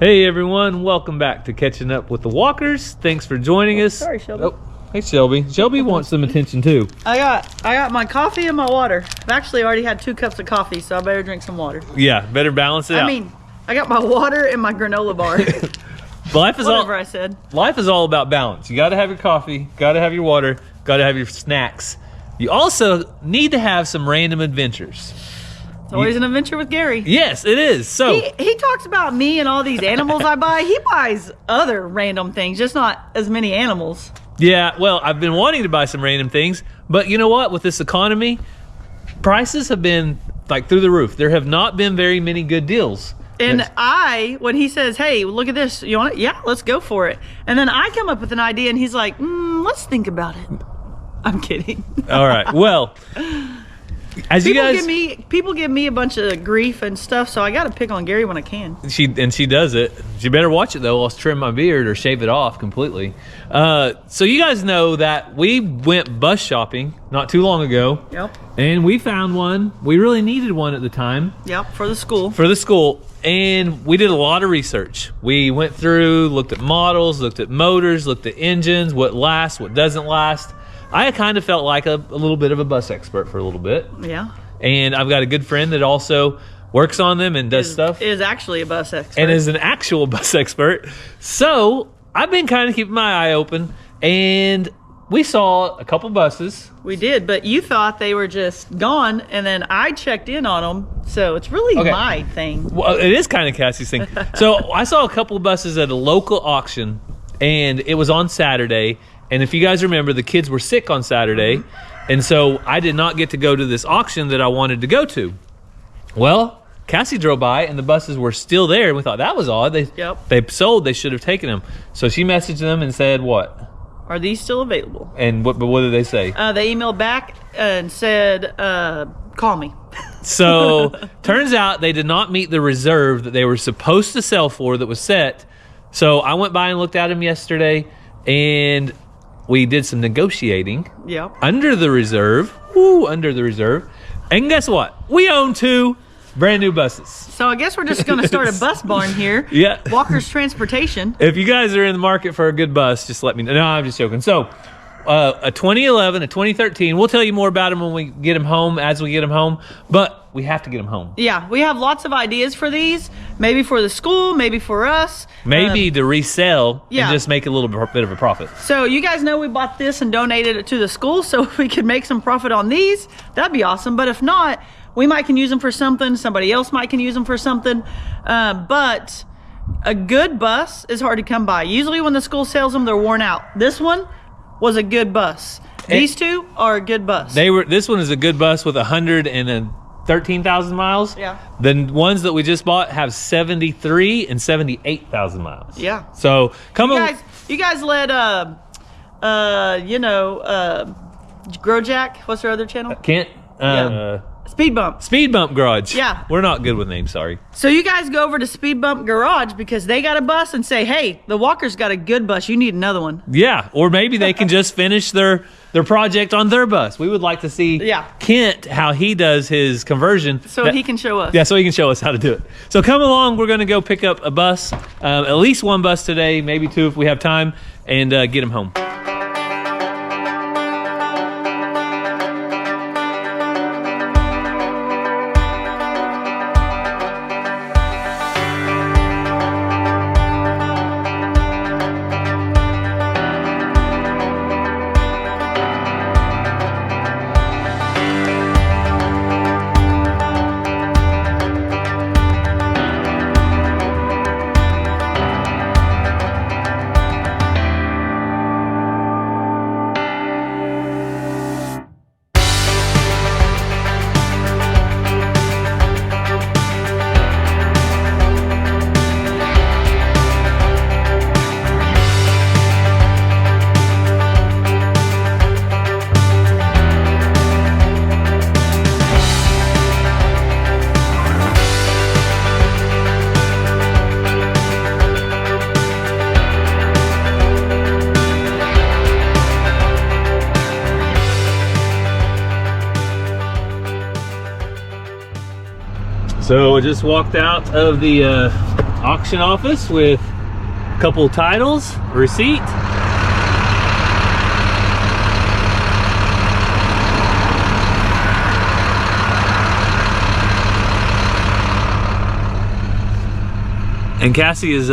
Hey everyone, welcome back to Catching Up with the Walkers. Thanks for joining us. Sorry, Shelby. Oh, hey Shelby. Shelby wants some attention too. I got my coffee and my water. I've actually already had 2 cups of coffee, so I better drink some water. Yeah, better balance it out. I mean, I got my water and my granola bar. Life is all about balance. You got to have your coffee, got to have your water, got to have your snacks. You also need to have some random adventures. It's always an adventure with Gary. Yes, it is. So he talks about me and all these animals I buy. He buys other random things, just not as many animals. Yeah, well, I've been wanting to buy some random things, but you know what? With this economy, prices have been like through the roof. There have not been very many good deals. And when he says, hey, look at this, you want it? Yeah, let's go for it. And then I come up with an idea and he's like, let's think about it. I'm kidding. All right. Well, as people give me a bunch of grief and stuff, so I got to pick on Gary when I can. She does it. She better watch it though. I'll trim my beard or shave it off completely. So you guys know that we went bus shopping not too long ago. Yep. And we found one. We really needed one at the time. Yep, for the school. And we did a lot of research. We went through, looked at models, looked at motors, looked at engines, what lasts, what doesn't last. I kind of felt like a little bit of a bus expert for a little bit. Yeah. And I've got a good friend that also works on them and does stuff. Is actually a bus expert. And is an actual bus expert. So I've been kind of keeping my eye open, and we saw a couple buses. We did, but you thought they were just gone, and then I checked in on them, so it's really my thing. Well, it is kind of Cassie's thing. So I saw a couple of buses at a local auction, and it was on Saturday. And if you guys remember, the kids were sick on Saturday, and so I did not get to go to this auction that I wanted to go to. Well, Cassie drove by, and the buses were still there, and we thought that was odd. They sold. They should have taken them. So she messaged them and said, what? Are these still available? And what did they say? They emailed back and said, call me. So turns out they did not meet the reserve that they were supposed to sell for that was set. So I went by and looked at them yesterday, and we did some negotiating. Yep. Under the reserve. And guess what? We own 2 brand new buses. So I guess we're just going to start a bus barn here. Yeah. Walker's Transportation. If you guys are in the market for a good bus, just let me know. No, I'm just joking. So a 2011, a 2013, we'll tell you more about them when we get them home, as we get them home. But we have to get them home. Yeah, we have lots of ideas for these. Maybe for the school, maybe for us. Maybe to resell and just make a little bit of a profit. So you guys know we bought this and donated it to the school, so if we could make some profit on these, that'd be awesome. But if not, we might can use them for something. Somebody else might can use them for something. But a good bus is hard to come by. Usually when the school sells them, they're worn out. This one was a good bus. These 2 are a good bus. This one is a good bus with 113,000 miles. Yeah. The ones that we just bought have 73 and 78,000 miles. Yeah. So you guys let Growjack, what's their other channel? Kent. Speed Bump Garage. Yeah. We're not good with names, sorry. So you guys go over to Speed Bump Garage because they got a bus and say, hey, the Walker's got a good bus. You need another one. Yeah. Or maybe they can just finish their project on their bus. We would like to see Kent, how he does his conversion. So he can show us. Yeah, so he can show us how to do it. So come along. We're going to go pick up a bus, at least 1 bus today, maybe 2 if we have time, and get them home. So I just walked out of the auction office with a couple titles, receipt. And Cassie is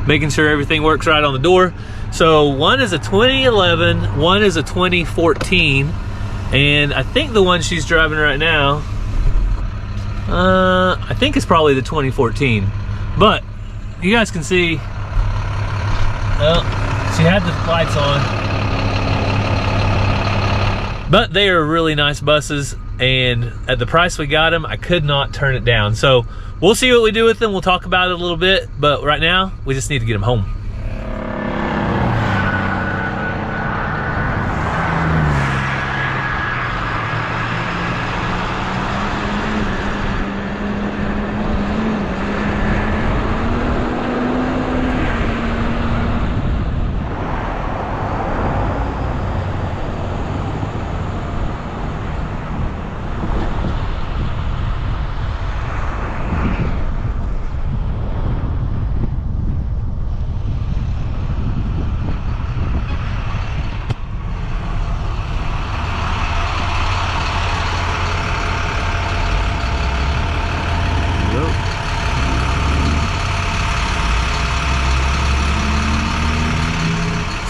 making sure everything works right on the door. So one is a 2011, one is a 2014, and I think the one she's driving right now, I think it's probably the 2014. But you guys can see, well, she had the lights on. But they are really nice buses, and at the price we got them, I could not turn it down. So we'll see what we do with them. We'll talk about it a little bit, but right now we just need to get them home.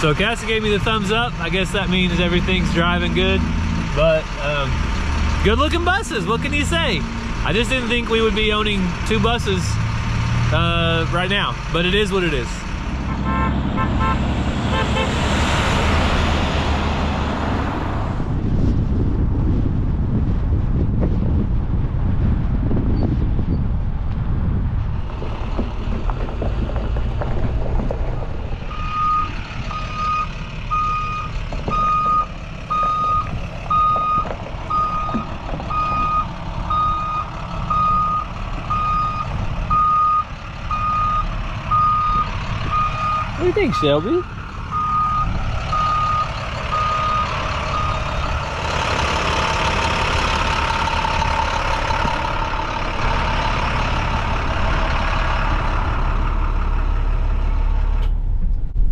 So Cassie gave me the thumbs up. I guess that means everything's driving good. But good looking buses, what can you say? I just didn't think we would be owning 2 buses right now, but it is what it is. What do you think, Shelby?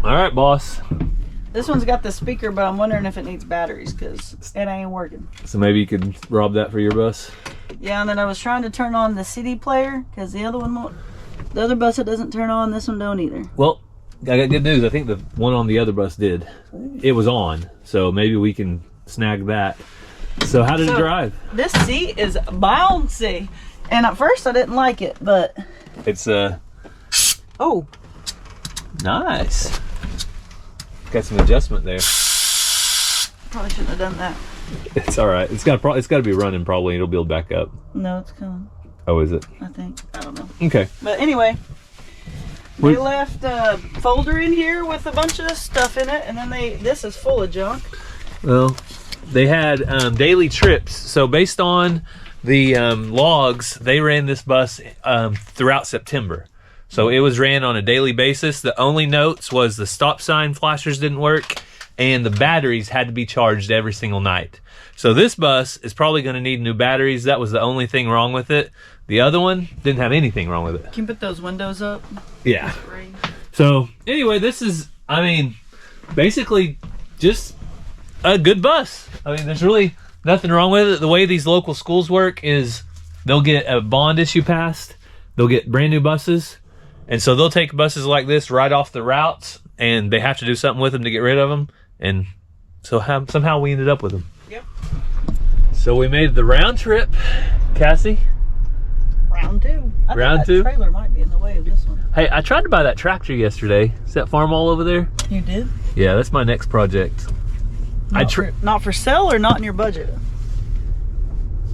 All right, boss. This one's got the speaker, but I'm wondering if it needs batteries because it ain't working. So maybe you could rob that for your bus? Yeah, and then I was trying to turn on the CD player because the other one won't. The other bus, it doesn't turn on. This one don't either. Well, I got good news. I think the one on the other bus did. It was on, so maybe we can snag that. So how did it drive? This seat is bouncy, and at first I didn't like it, but it's oh, nice. Got some adjustment there. Probably shouldn't have done that. It's all right. It's got to be running probably. It'll build back up. No, it's coming. Oh, is it? I think. I don't know. Okay. But anyway. They left a folder in here with a bunch of stuff in it, and then this is full of junk. Well, they had daily trips. So based on the logs, they ran this bus throughout September. So it was ran on a daily basis. The only notes was the stop sign flashers didn't work, and the batteries had to be charged every single night. So this bus is probably going to need new batteries. That was the only thing wrong with it. The other one didn't have anything wrong with it. Can you put those windows up? Yeah. So anyway, this is, I mean, basically just a good bus. I mean, there's really nothing wrong with it. The way these local schools work is they'll get a bond issue passed. They'll get brand new buses. And so they'll take buses like this right off the routes, and they have to do something with them to get rid of them. And so somehow we ended up with them. Yep. So we made the round trip, Cassie. Round 2. Round 2. That trailer might be in the way of this one. Hey, I tried to buy that tractor yesterday. Is that farm all over there? You did? Yeah, that's my next project. Not for sale or not in your budget?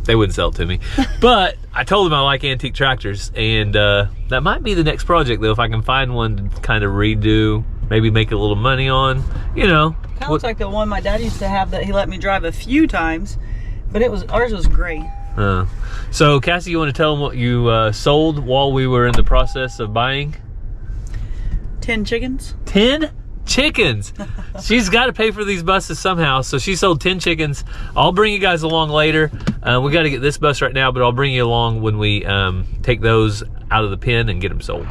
They wouldn't sell it to me. But I told them I like antique tractors, and that might be the next project though, if I can find one to kind of redo, maybe make a little money on, you know. Kind of looks like the one my dad used to have that he let me drive a few times, but ours was gray. So Cassie, you want to tell them what you sold while we were in the process of buying? 10 chickens. 10 chickens. She's got to pay for these buses somehow, so she sold 10 chickens. I'll bring you guys along later. We got to get this bus right now, but I'll bring you along when we take those out of the pen and get them sold.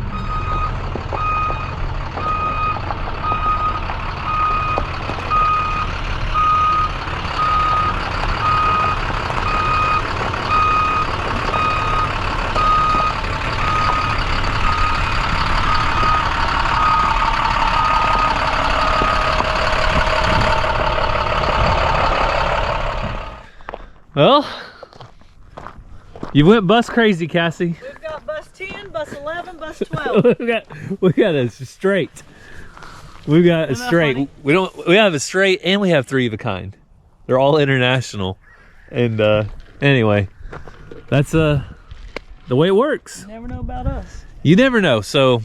Well, you went bus crazy, Cassie. We've got bus 10, bus 11, bus 12. we got a straight. We've got a straight. We have a straight and we have 3 of a kind. They're all international. And anyway, that's the way it works. You never know about us. You never know. So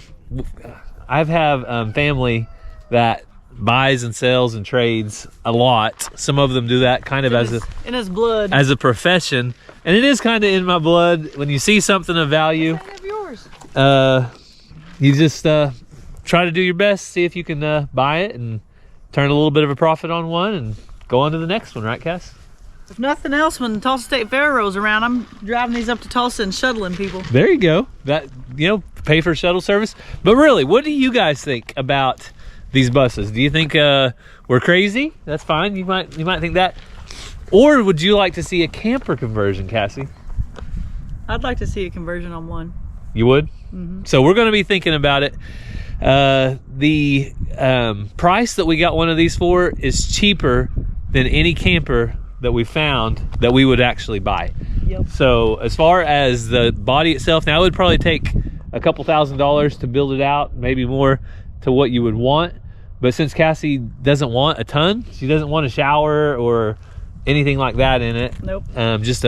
I have family that buys and sells and trades a lot. Some of them do that kind of in his blood, as a profession, and it is kind of in my blood. When you see something of value, of yours. You just try to do your best, see if you can buy it and turn a little bit of a profit on one and go on to the next one, right, Cass? If nothing else, when the Tulsa State Fair rolls around, I'm driving these up to Tulsa and shuttling people. There you go. That, you know, pay for shuttle service. But really, what do you guys think about these buses? Do you think we're crazy? That's fine. You might think that. Or would you like to see a camper conversion, Cassie? I'd like to see a conversion on one. You would? Mm-hmm. So we're going to be thinking about it. The price that we got one of these for is cheaper than any camper that we found that we would actually buy. Yep. So as far as the body itself, now it would probably take a couple $1,000s to build it out, maybe more to what you would want. But since Cassie doesn't want a ton, she doesn't want a shower or anything like that in it. Nope. Just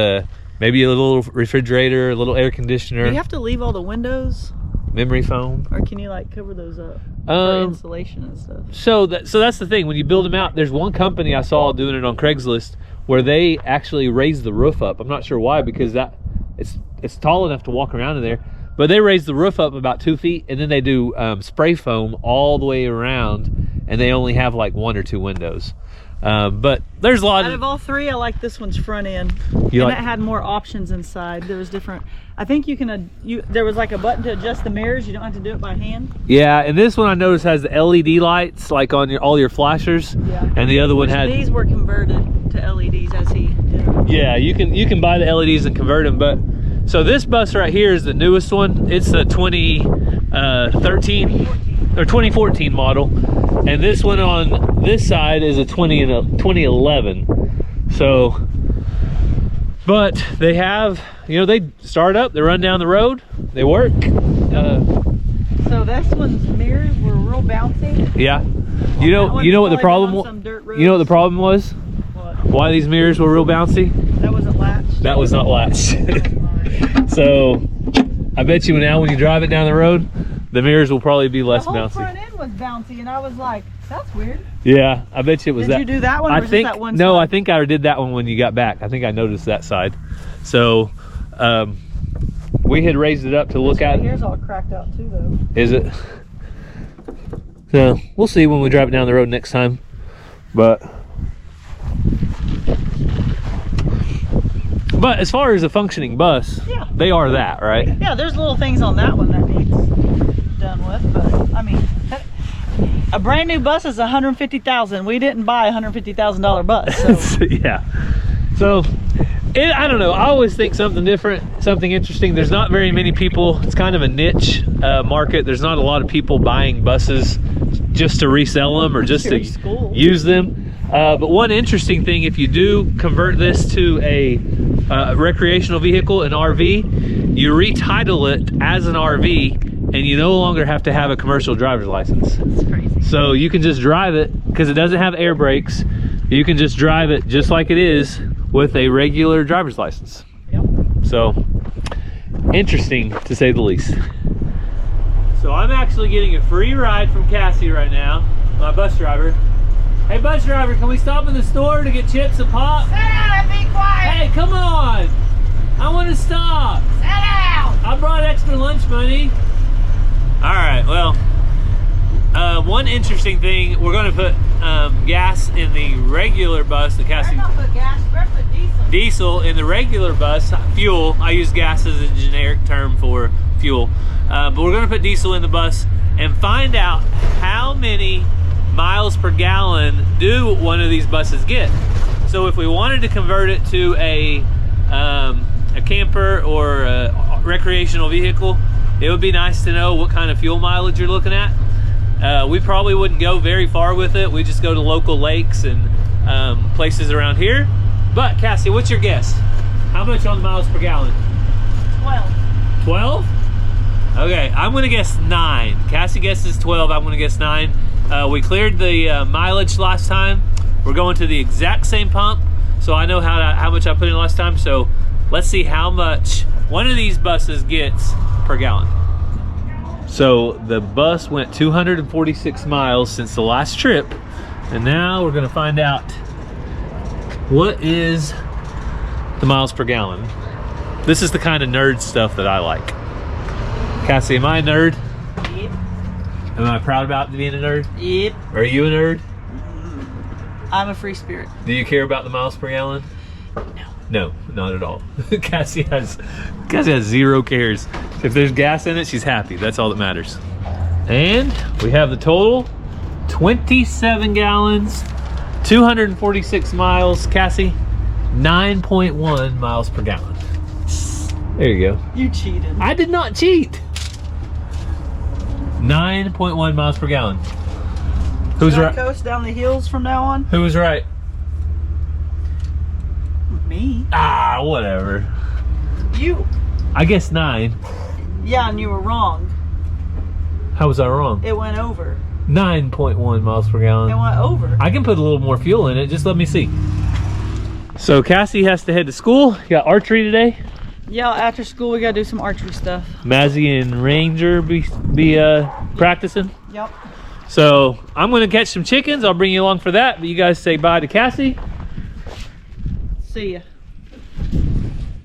maybe a little refrigerator, a little air conditioner. Do you have to leave all the windows? Memory foam. Or can you like cover those up for insulation and stuff? So that's the thing. When you build them out, there's one company I saw doing it on Craigslist where they actually raise the roof up. I'm not sure why, because it's tall enough to walk around in there. But they raise the roof up about 2 feet, and then they do spray foam all the way around, and they only have like 1 or 2 windows. But there's a lot out of all 3, I like this one's front end. It had more options inside. There was different. I think you can. There was like a button to adjust the mirrors. You don't have to do it by hand. Yeah, and this one I noticed has the LED lights like on all your flashers. Yeah. And the other one had. These were converted to LEDs as he did. Yeah, you can buy the LEDs and convert them, but. So this bus right here is the newest one. It's the 2013 or 2014 model, and this one on this side is a 2011. So, but they have, you know, they start up, they run down the road, they work. So this one's mirrors were real bouncy. Yeah. You know what the problem was? You know what the problem was? What? Why these mirrors were real bouncy? That wasn't latched. That was not latched. So I bet you now when you drive it down the road, the mirrors will probably be less bouncy. The whole bouncy. front end was bouncy, and I was like, that's weird. Yeah, I bet you it was that. Did you do that one, or was it that one no, side? I think I did that one when you got back. I think I noticed that side. So we had raised it up to look at it. Here's all cracked out too, though. Is it? So we'll see when we drive it down the road next time. But as far as a functioning bus, yeah, they are that, right? Yeah, there's little things on that one that needs done with, but I mean, a brand new bus is $150,000. We didn't buy a $150,000 bus. So. Yeah. So I don't know. I always think something different, something interesting. There's not very many people. It's kind of a niche market. There's not a lot of people buying buses just to resell them or just to use them. But one interesting thing, if you do convert this to a recreational vehicle, an RV, you retitle it as an RV and you no longer have to have a commercial driver's license. That's crazy. So you can just drive it because it doesn't have air brakes. You can just drive it just like it is with a regular driver's license. Yep. So interesting to say the least. So I'm actually getting a free ride from Cassie right now, my bus driver. Hey, bus driver, can we stop in the store to get chips and pop? Sit down and be quiet. Hey, come on. I want to stop. Sit down. I brought extra lunch money. All right, well, one interesting thing, we're going to put gas in the regular bus that Cassie... We're not put gas, we're put diesel. Diesel in the regular bus, fuel. I use gas as a generic term for fuel. But we're gonna put diesel in the bus and find out how many miles per gallon do one of these buses get. So if we wanted to convert it to a camper or a recreational vehicle, it would be nice to know what kind of fuel mileage you're looking at. We probably wouldn't go very far with it. We just go to local lakes and places around here. But Cassie, what's your guess? How much on the miles per gallon? 12. 12? Okay, I'm gonna guess 9. Cassie guesses 12, I'm gonna guess 9. We cleared the mileage last time. We're going to the exact same pump, so I know how much I put in last time. So let's see how much one of these buses gets per gallon. So the bus went 246 miles since the last trip, and now we're gonna find out what is the miles per gallon. This is the kind of nerd stuff that I like. Cassie, am I a nerd? Yep. Am I proud about being a nerd? Yep. Are you a nerd? I'm a free spirit. Do you care about the miles per gallon? No, not at all. Cassie has 0 cares. If there's gas in it, she's happy. That's all that matters. And we have the total, 27 gallons, 246 miles. Cassie, 9.1 miles per gallon. There you go. You cheated. I did not cheat. 9.1 miles per gallon. Who's Should I right? coast down the hills from now on? Who was right? Me. Ah, whatever. You. I guess 9. Yeah, and you were wrong. How was I wrong? It went over. 9.1 miles per gallon. It went over. I can put a little more fuel in it. Just let me see. So Cassie has to head to school. You got archery today. Yeah, after school we gotta do some archery stuff. Mazzy and Ranger be practicing. Yep. So I'm gonna catch some chickens. I'll bring you along for that. But you guys say bye to Cassie. See ya.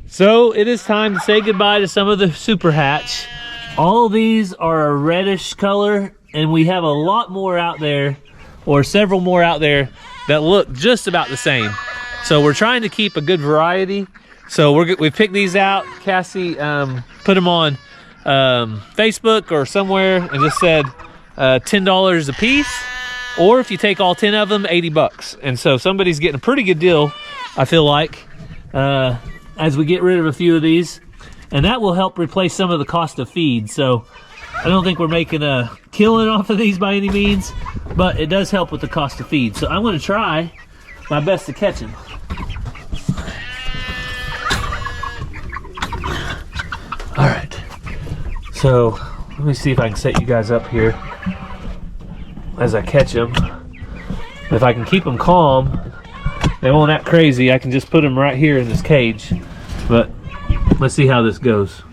So it is time to say goodbye to some of the Super Hatch. All these are a reddish color, and we have a lot more out there, or several more out there, that look just about the same. So we're trying to keep a good variety. So we picked these out. Cassie put them on Facebook or somewhere and just said $10 a piece, or if you take all 10 of them, 80 bucks. And so somebody's getting a pretty good deal, I feel like, as we get rid of a few of these, and that will help replace some of the cost of feed. So I don't think we're making a killing off of these by any means, but it does help with the cost of feed. So I'm going to try my best to catch them. All right, so let me see if I can set you guys up here as I catch them. If I can keep them calm, they won't act crazy. I can just put them right here in this cage, but let's see how this goes.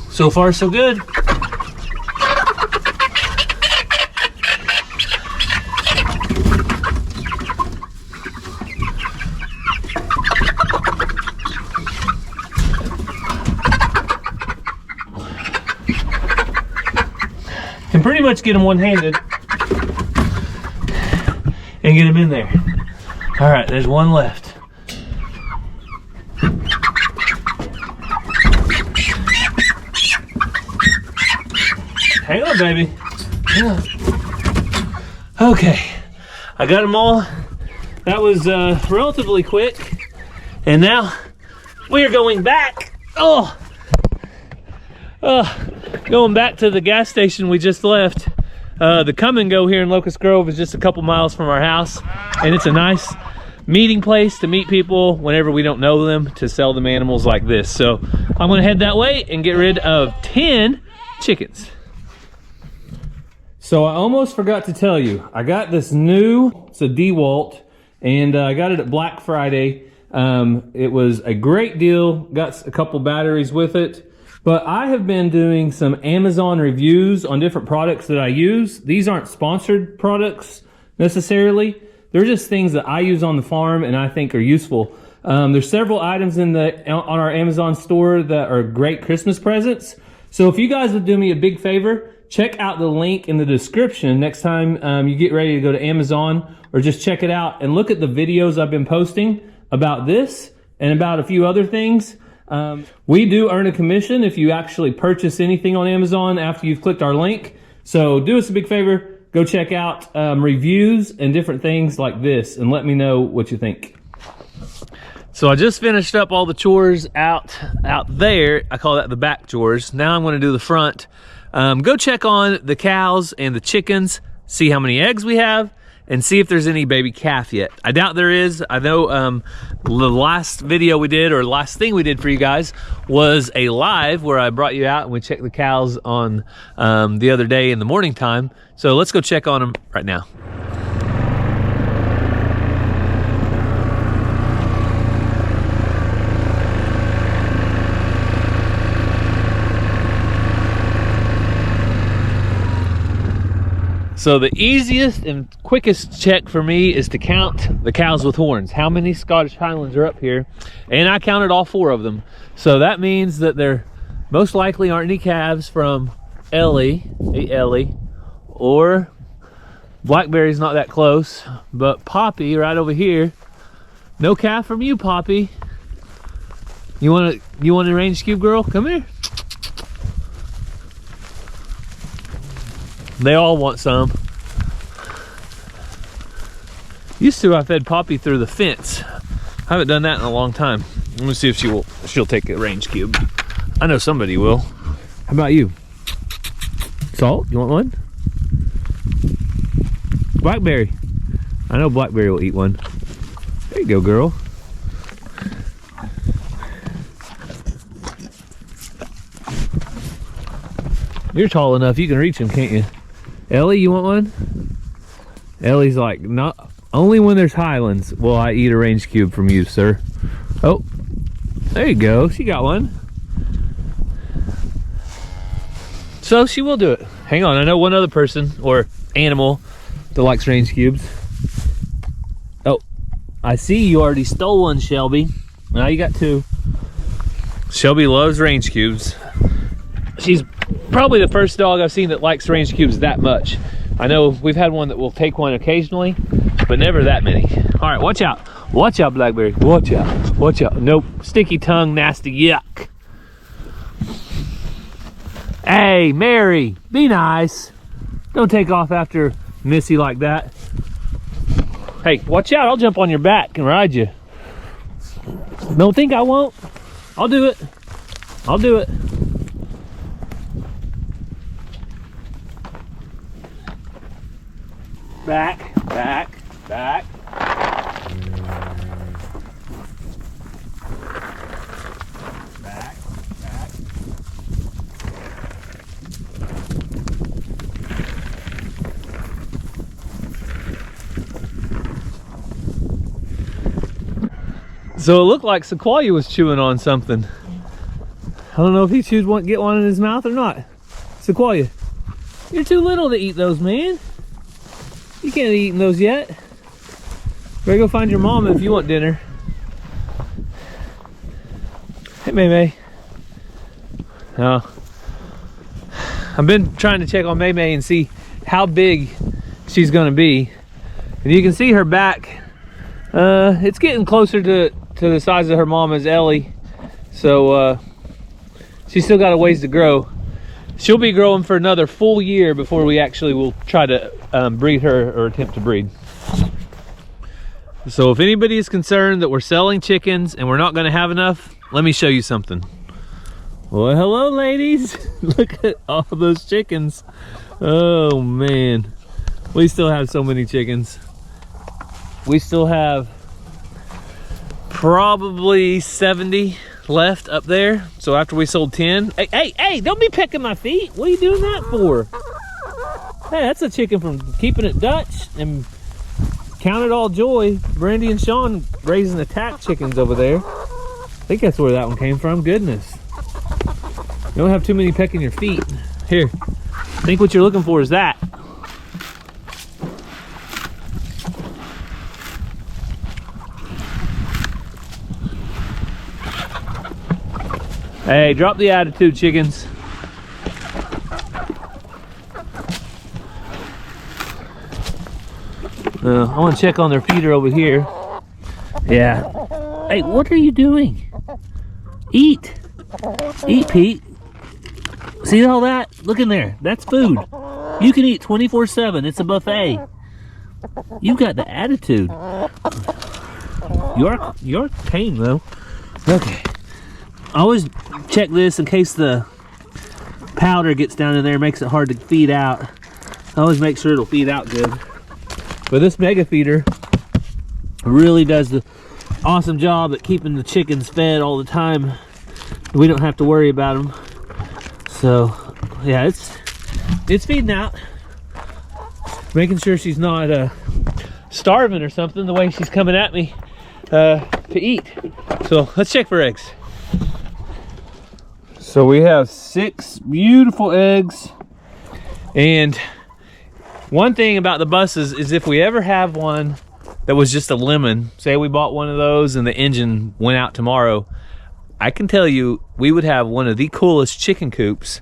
So far, so good. Can pretty much get them one-handed and get them in there. All right, there's one left. Hang on, baby. Hang on. Okay, I got them all. That was relatively quick. And now we are going back. Going back to the gas station we just left. The Come and Go here in Locust Grove is just a couple miles from our house, and it's a nice meeting place to meet people whenever we don't know them, to sell them animals like this. So I'm gonna head that way and get rid of 10 chickens. So I almost forgot to tell you, I got this new, it's a DeWalt, and I got it at Black Friday. It was a great deal, got a couple batteries with it, but I have been doing some Amazon reviews on different products that I use. These aren't sponsored products necessarily. They're just things that I use on the farm and I think are useful. There's several items on our Amazon store that are great Christmas presents. So if you guys would do me a big favor, check out the link in the description next time you get ready to go to Amazon, or just check it out and look at the videos I've been posting about this and about a few other things. We do earn a commission if you actually purchase anything on Amazon after you've clicked our link. So do us a big favor, go check out reviews and different things like this and let me know what you think. So I just finished up all the chores out there. I call that the back chores. Now I'm going to do the front. Go check on the cows and the chickens, see how many eggs we have, and see if there's any baby calf yet. I doubt there is. I know the last video we did, or last thing we did for you guys, was a live where I brought you out and we checked the cows on the other day in the morning time. So let's go check on them right now. So the easiest and quickest check for me is to count the cows with horns. How many Scottish Highlands are up here? And I counted all 4 of them. So that means that there most likely aren't any calves from Ellie, or Blackberry's not that close, but Poppy right over here, no calf from you, Poppy. You want a range cube, girl? Come here. They all want some. Used to, I fed Poppy through the fence. I haven't done that in a long time. Let me see if she'll take a range cube. I know somebody will. How about you? Salt, you want one? Blackberry. I know Blackberry will eat one. There you go, girl. You're tall enough, you can reach him, can't you? Ellie, you want one? Ellie's like, not only when there's Highlands will I eat a range cube from you, sir. Oh, there you go. She got one. So she will do it. Hang on, I know one other person or animal that likes range cubes. Oh, I see you already stole one, Shelby. Now you got 2. Shelby loves range cubes. She's probably the first dog I've seen that likes range cubes that much. I know we've had one that will take one occasionally, but never that many. All right, watch out. Watch out, Blackberry. Watch out. Watch out. Nope. Sticky tongue, nasty, yuck. Hey, Mary, be nice. Don't take off after Missy like that. Hey, watch out. I'll jump on your back and ride you. Don't think I won't. I'll do it. I'll do it. Back, back, back. Back, back. So it looked like Sequoia was chewing on something. I don't know if he get one in his mouth or not. Sequoia, you're too little to eat those, man. You can't be eating those yet. Better go find your mom if you want dinner. Hey, May. Oh. I've been trying to check on May and see how big she's gonna be. And you can see her back. It's getting closer to the size of her mom as Ellie. So she's still got a ways to grow. She'll be growing for another full year before we actually will try to breed her or attempt to breed. So if anybody is concerned that we're selling chickens and we're not going to have enough, let me show you something. Well, hello, ladies. Look at all those chickens. Oh, man. We still have so many chickens. We still have probably 70 left up there. So after we sold 10, hey, don't be pecking my feet. What are you doing that for? Hey, that's a chicken from Keeping It Dutch and Count It All Joy. Brandy and Sean raising the tack chickens over there. I think that's where that one came from. Goodness. You don't have too many pecking your feet. Here, I think what you're looking for is that. Hey, drop the attitude, chickens. I want to check on their feeder over here. Yeah. Hey, what are you doing? Eat. Eat, Pete. See all that? Look in there. That's food. You can eat 24/7. It's a buffet. You've got the attitude. You're tame, though. Okay. I always check this in case the powder gets down in there, makes it hard to feed out. I always make sure it'll feed out good. But this mega feeder really does the awesome job at keeping the chickens fed all the time. We don't have to worry about them. So yeah, it's feeding out, making sure she's not starving or something the way she's coming at me to eat. So let's check for eggs. So we have 6 beautiful eggs, and one thing about the buses is if we ever have one that was just a lemon, say we bought one of those and the engine went out tomorrow, I can tell you we would have one of the coolest chicken coops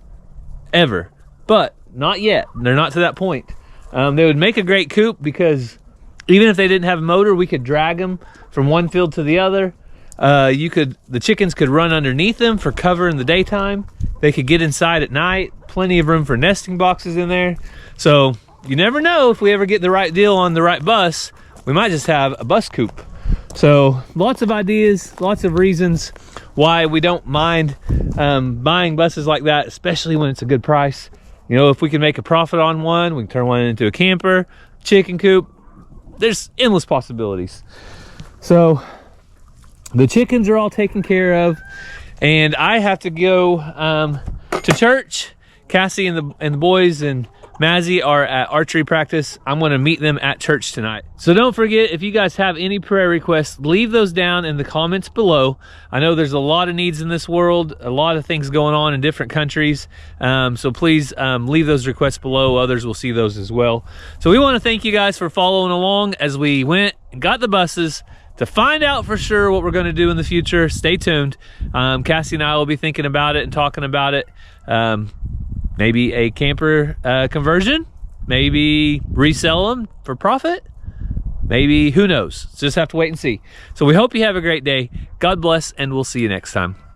ever. But not yet. They're not to that point. They would make a great coop because even if they didn't have a motor, we could drag them from one field to the other. The chickens could run underneath them for cover in the daytime. They could get inside at night. Plenty of room for nesting boxes in there. So you never know, if we ever get the right deal on the right bus, we might just have a bus coop. So lots of ideas, lots of reasons why we don't mind buying buses like that, especially when it's a good price. You know, if we can make a profit on one, we can turn one into a camper, chicken coop. There's endless possibilities. So the chickens are all taken care of, and I have to go to church. Cassie and the boys and Mazzy are at archery practice. I'm going to meet them at church tonight. So don't forget, if you guys have any prayer requests, leave those down in the comments below. I know there's a lot of needs in this world, a lot of things going on in different countries. So please leave those requests below. Others will see those as well. So we want to thank you guys for following along as we went and got the buses. To find out for sure what we're going to do in the future, stay tuned. Cassie and I will be thinking about it and talking about it. Maybe a camper conversion, maybe resell them for profit, maybe, who knows? Just have to wait and see. So we hope you have a great day. God bless, and we'll see you next time.